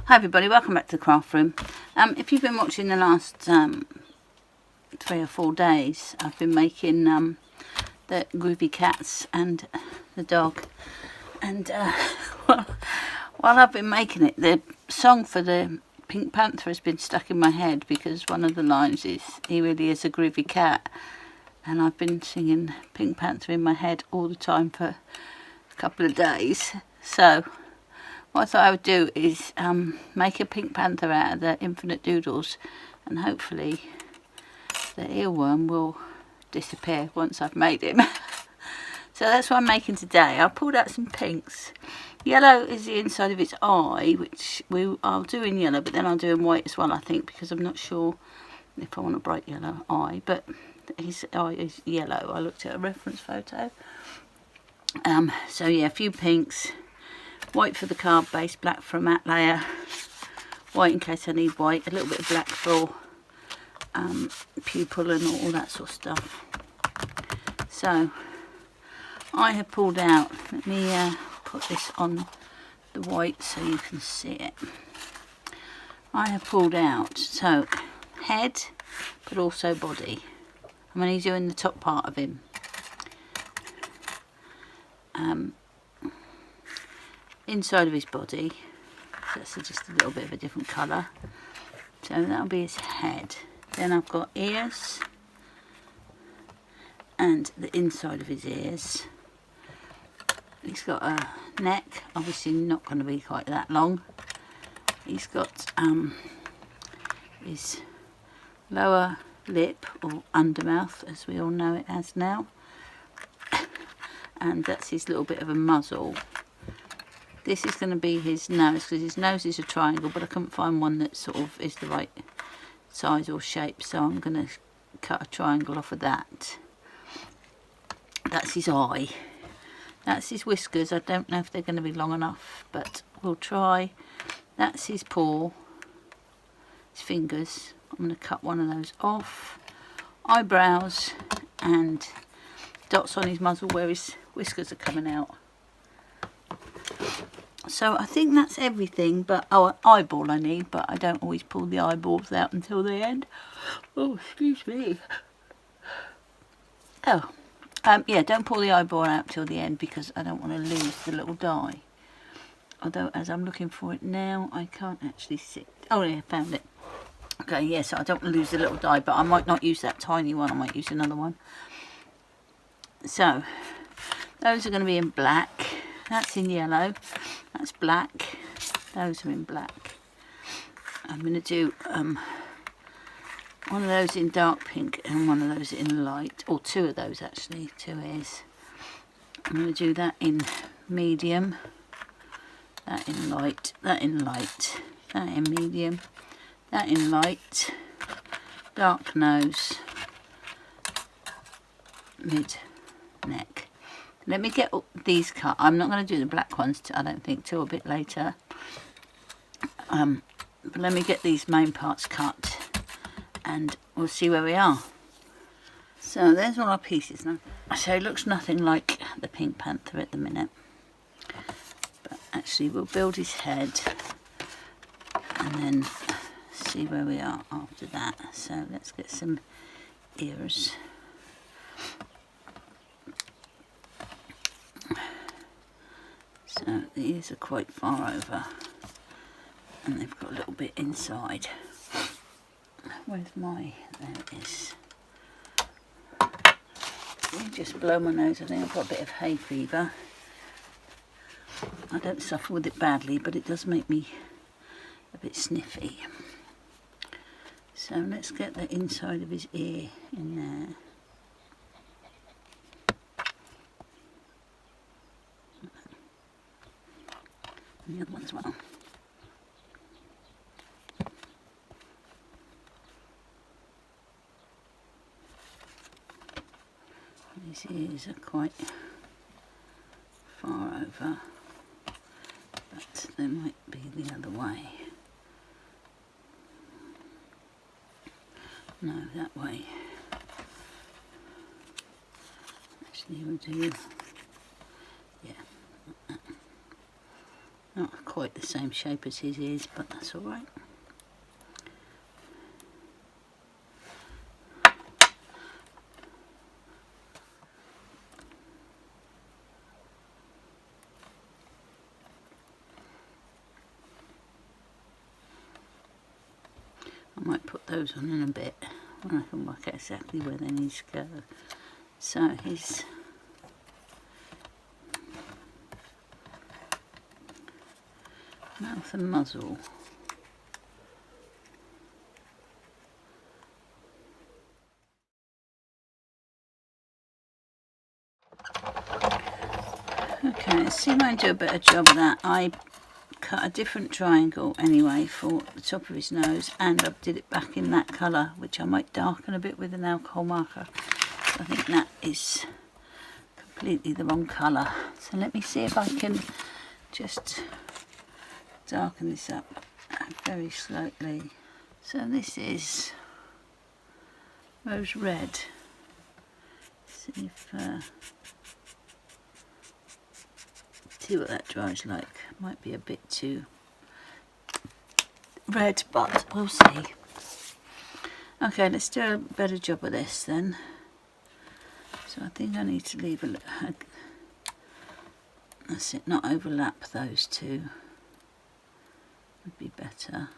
Hi everybody, welcome back to the craft room. If you've been watching the last 3 or 4 days, I've been making the groovy cats and the dog, and while I've been making it, the song for the Pink Panther has been stuck in my head, because one of the lines is, he really is a groovy cat, and I've been singing Pink Panther in my head all the time for a couple of days. So what I thought I would do is make a Pink Panther out of the infinite Doodles, and hopefully the earworm will disappear once I've made him. So that's what I'm making today. I pulled out some pinks. Yellow is the inside of its eye, which I'll do in yellow, but then I'll do in white as well, I think, because I'm not sure if I want a bright yellow eye, but his eye is yellow. I looked at a reference photo. So yeah, a few pinks. White for the card base, black for a matte layer, white in case I need white, a little bit of black for pupil and all that sort of stuff. So I have pulled out, let me put this on the white so you can see it. I have pulled out, so head but also body. I'm only doing the top part of him. Inside of his body, that's just a little bit of a different colour, so that'll be his head. Then I've got ears and the inside of his ears. He's got a neck, obviously not going to be quite that long. He's got his lower lip, or undermouth as we all know it as now, and that's his little bit of a muzzle. This is going to be his nose, because his nose is a triangle, but I couldn't find one that sort of is the right size or shape, so I'm going to cut a triangle off of that. That's his eye. That's his whiskers. I don't know if they're going to be long enough, but we'll try. That's his paw, his fingers. I'm going to cut one of those off. Eyebrows and dots on his muzzle where his whiskers are coming out. So I think that's everything, but an eyeball I need, but I don't always pull the eyeballs out until the end. Oh, excuse me. Oh, yeah, don't pull the eyeball out till the end, because I don't want to lose the little die. Although, as I'm looking for it now, I can't actually see. Oh yeah, I found it. Okay, yeah, so I don't want to lose the little die, but I might not use that tiny one, I might use another one. So, those are going to be in black. That's in yellow, that's black, those are in black. I'm going to do one of those in dark pink and one of those in light, or two of those actually, 2 ears. I'm going to do that in medium, that in light, that in light, that in medium, that in light, dark nose, mid neck. Let me get these cut. I'm not going to do the black ones, I don't think, till a bit later. But let me get these main parts cut, and we'll see where we are. So there's all our pieces now. So it looks nothing like the Pink Panther at the minute. But actually we'll build his head and then see where we are after that. So let's get some ears. So the ears are quite far over, and they've got a little bit inside. Where's my, there it is. Let me just blow my nose. I think I've got a bit of hay fever. I don't suffer with it badly, but it does make me a bit sniffy. So let's get the inside of his ear in there. And the other one as well. These ears are quite far over, but they might be the other way. No, that way. Actually, we'll do, yeah. Not quite the the same shape as his ears, but that's alright. I might put those on in a bit when I can work out exactly where they need to go. So his mouth and muzzle. Okay, let's see if I can do a better job of that. I cut a different triangle anyway for the top of his nose, and I did it back in that colour, which I might darken a bit with an alcohol marker. So I think that is completely the wrong colour. So let me see if I can just darken this up very slightly. So this is rose red. See if see what that dries like. Might be a bit too red, but we'll see. Okay, let's do a better job of this then. So I think I need to leave a little, that's it, not overlap those two. Would be better.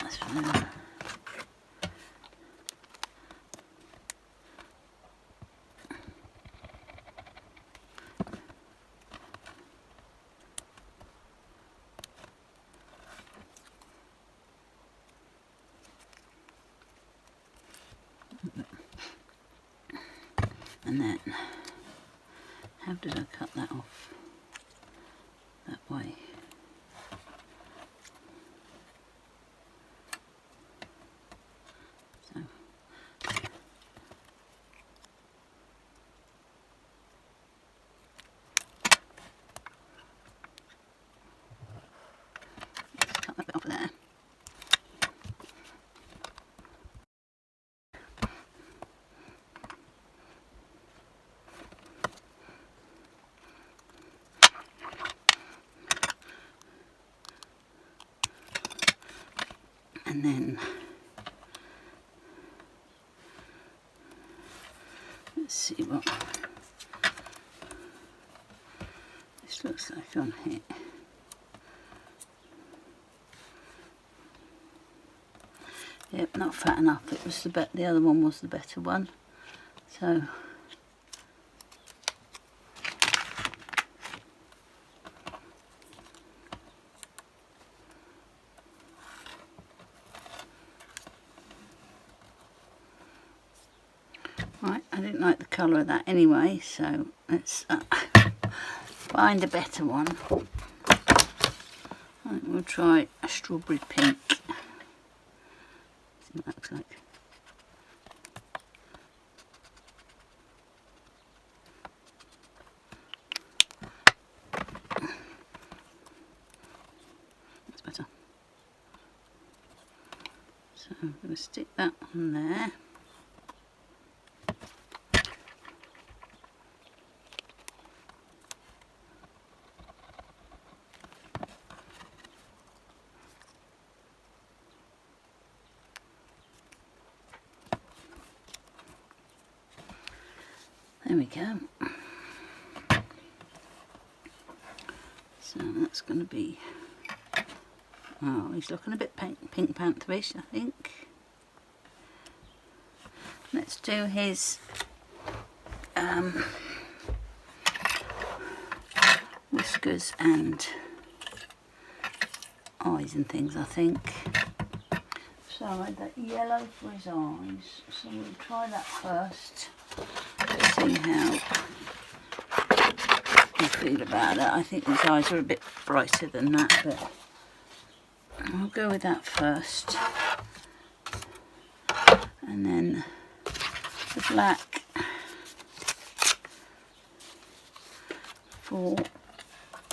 That's fine. And then, how did I cut that off? That way. So, let's cut that bit off there. And then let's see what this looks like on here. Yep, not fat enough. It was the other one was the better one. So right, I didn't like the colour of that anyway, so let's find a better one. I think we'll try a strawberry pink. See what that looks like. That's better. So I'm going to stick that on there. There we go. So that's going to be, oh, he's looking a bit Pink Pantherish, I think. Let's do his whiskers and eyes and things, I think. So I had that yellow for his eyes, so we'll try that first. See how you feel about it. I think his eyes are a bit brighter than that, but I'll go with that first. And then the black for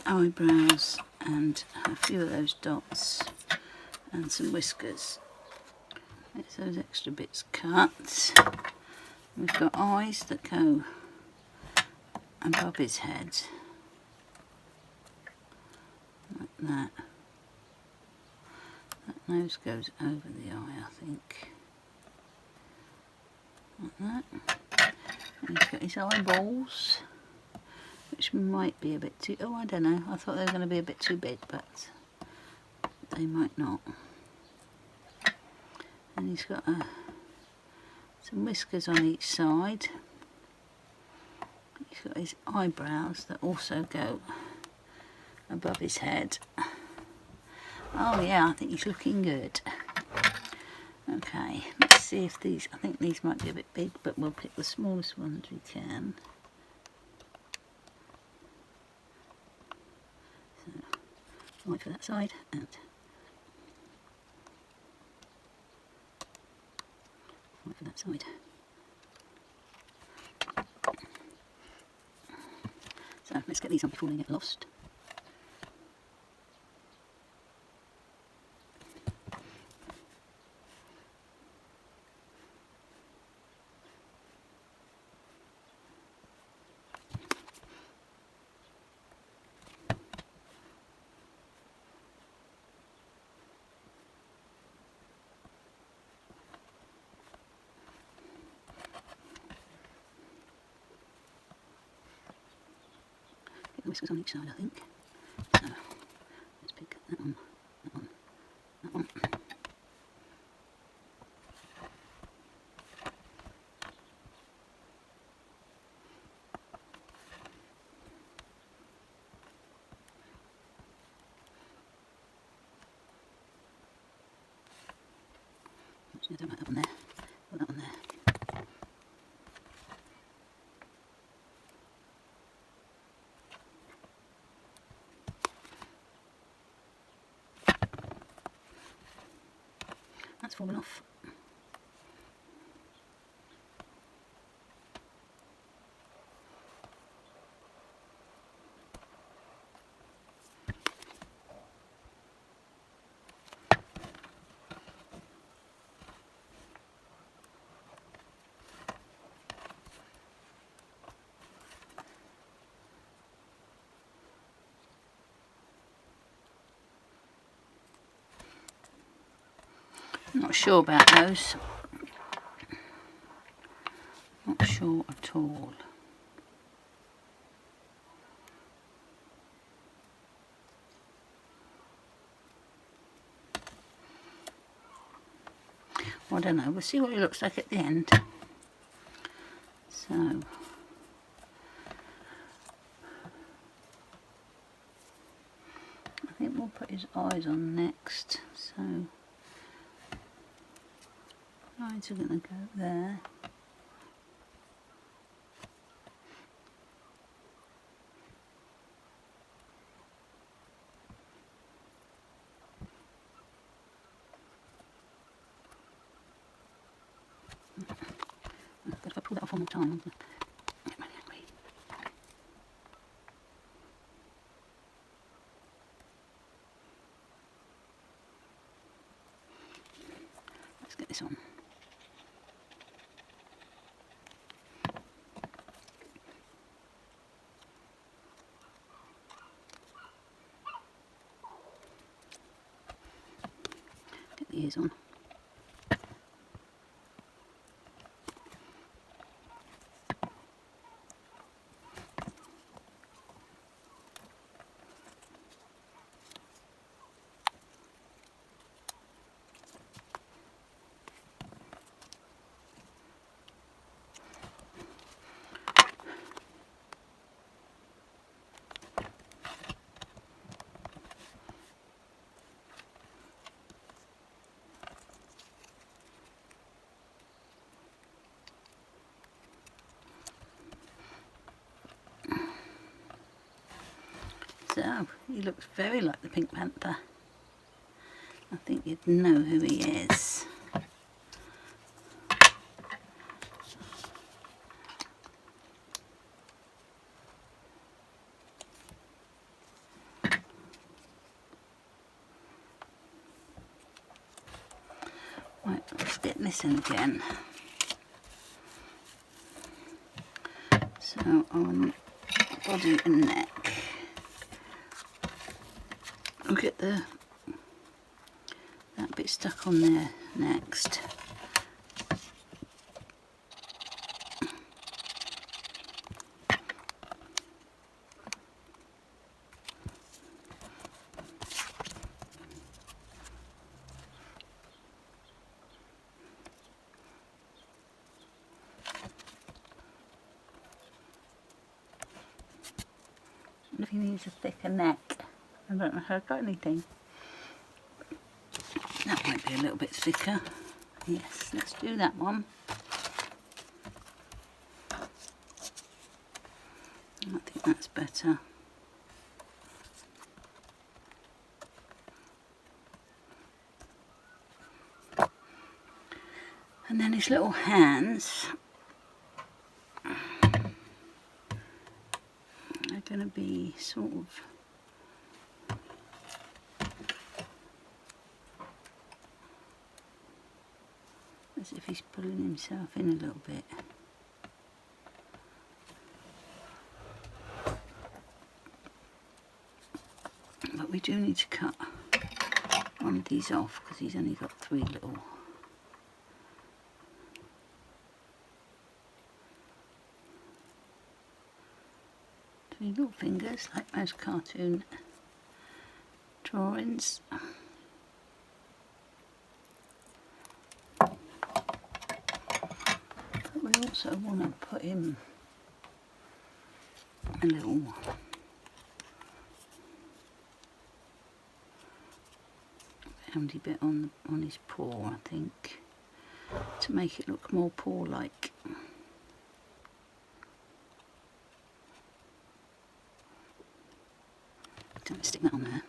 eyebrows and a few of those dots and some whiskers. Get those extra bits cut. We've got eyes that go above his head. that. That nose goes over the eye, I think. Like that. And he's got his eyeballs, which might be a bit too... Oh, I don't know. I thought they were going to be a bit too big, but they might not. And he's got some whiskers on each side. He's got his eyebrows that also go above his head. Oh yeah, I think he's looking good. Okay, let's see if these... I think these might be a bit big, but we'll pick the smallest ones we can. So, wait for that side, and wait for that side. So let's get these on before they get lost. Whiskers on each side, I think. So let's pick that one, that one, that one. Actually, I don't like that one there. Put that one there. That's fallen off. Not sure about those. Not sure at all. Well, I don't know. We'll see what it looks like at the end. So I think we'll put his eyes on next. So eyes are going to go there. But if I pull that off one more time, I'm going to get my way. Let's get this on. Get the ears on. So, he looks very like the Pink Panther. I think you'd know who he is. Right, let's get this in again. So, on body and neck. I'll get that bit stuck on there next. If he needs a thicker neck, I don't know if I've got anything. That might be a little bit thicker. Yes, let's do that one. I think that's better. And then his little hands are going to be sort of as if he's pulling himself in a little bit. But we do need to cut one of these off because he's only got three little fingers like most cartoon drawings. But we also want to put him a little roundy bit on his paw, I think, to make it look more paw-like. Don't stick that on there.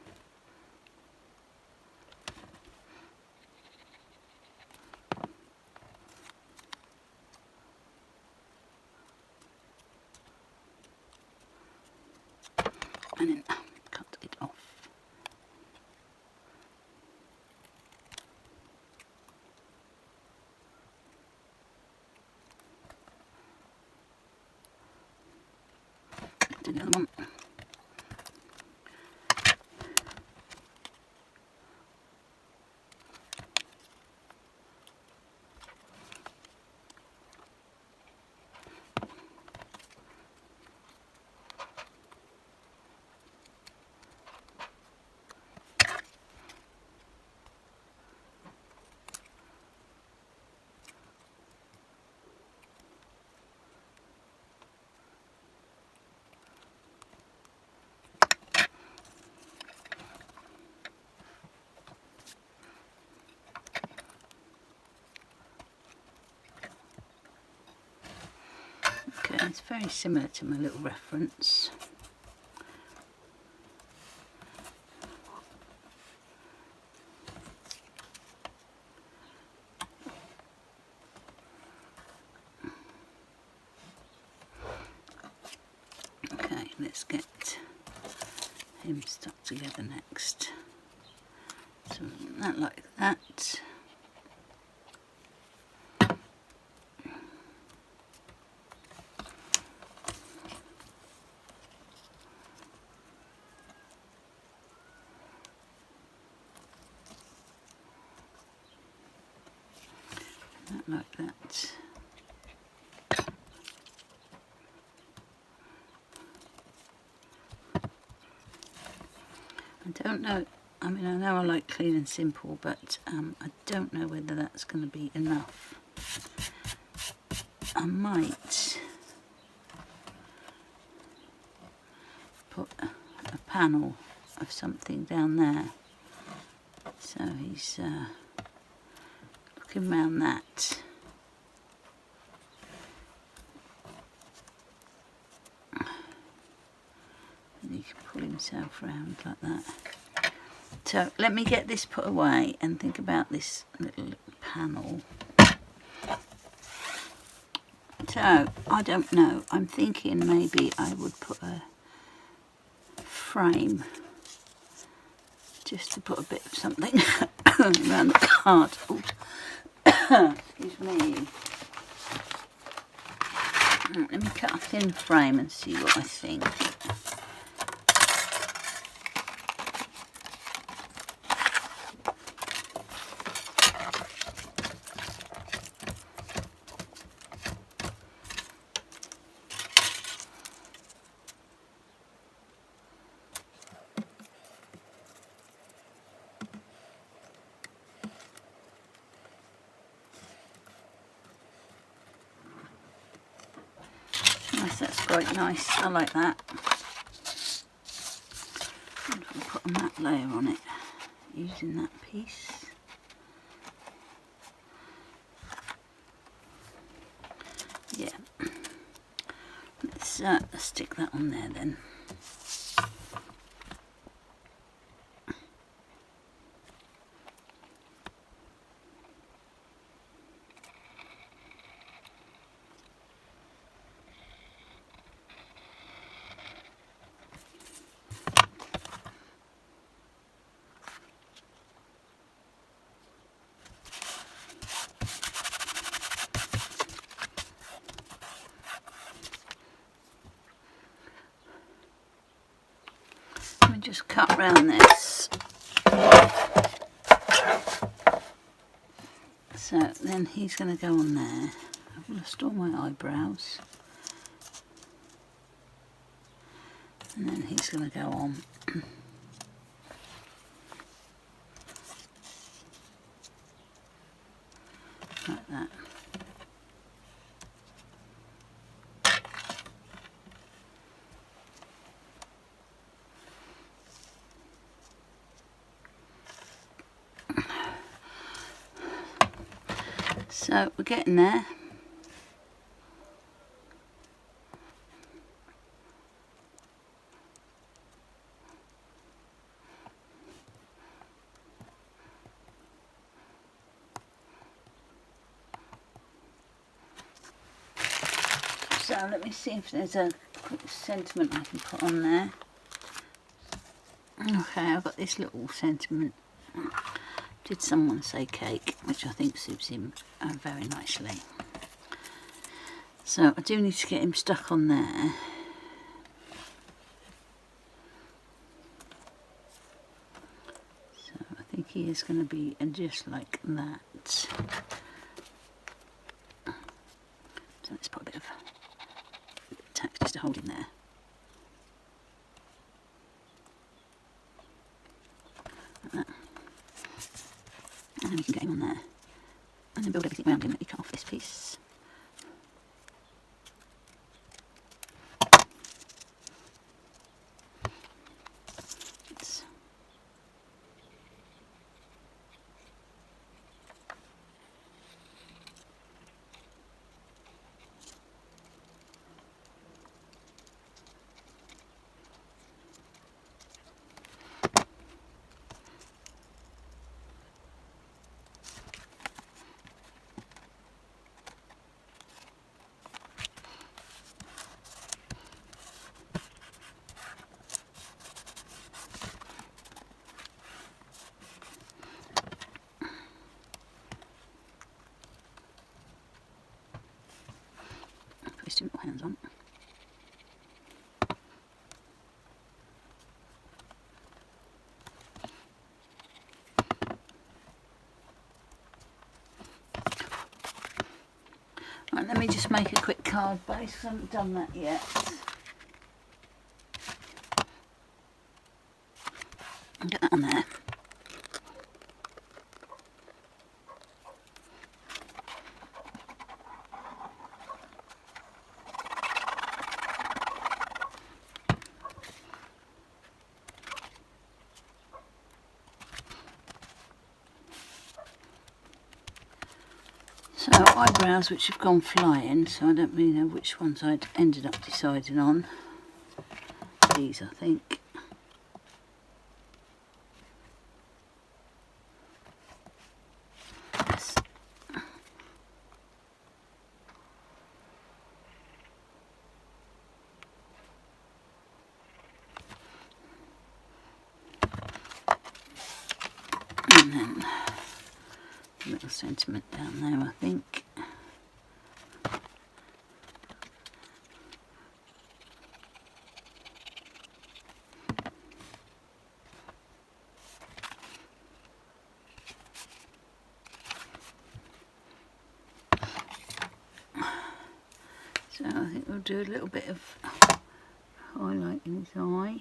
And then cut it off. Do the other one. Okay, it's very similar to my little reference. Okay, let's get him stuck together next. So that like that. Like that. I don't know, I mean I know I like clean and simple, but I don't know whether that's going to be enough. I might put a panel of something down there, so he's looking around that. And he can pull himself around like that. So let me get this put away and think about this little panel. So I don't know, I'm thinking maybe I would put a frame just to put a bit of something around the card. Ooh. Excuse me. Let me cut a thin frame and see what I think. quite nice. I like that. And I'll put a matte layer on it using that piece. Yeah. Let's stick that on there then. Just cut round this. So then he's going to go on there. I've lost all my eyebrows. And then he's going to go on. Like that. So we're getting there. So let me see if there's a quick sentiment I can put on there. Okay, I've got this little sentiment. Did someone say cake, which I think suits him very nicely. So I do need to get him stuck on there. So I think he is going to be just like that. So let's put a bit of tack just to hold him there. Like that. And then we can get him on there. And then build everything around him. Let me cut off this piece. Put his two little hands on. Right, let me just make a quick card base. I haven't done that yet. I'll get that on there. So eyebrows which have gone flying, so I don't really know which ones I'd ended up deciding on. These, I think. Yes. And then a little sentiment down there, I think. So I think we'll do a little bit of highlight in his eye.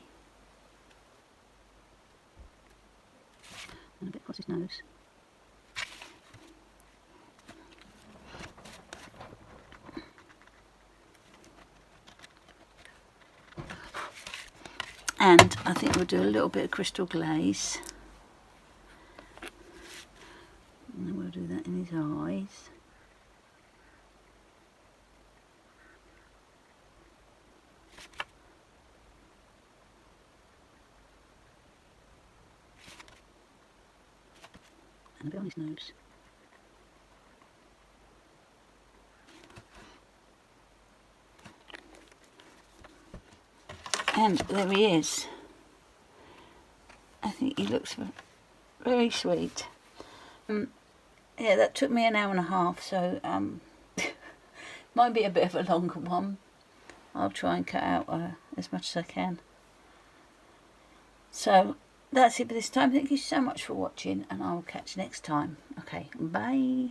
And a bit across his nose. And I think we'll do a little bit of crystal glaze. And then we'll do that in his eyes. And a bit on his nose. And there he is. I think he looks very sweet. Yeah, that took me an hour and a half, so might be a bit of a longer one. I'll try and cut out as much as I can. So that's it for this time. Thank you so much for watching, and I will catch you next time. Okay, bye.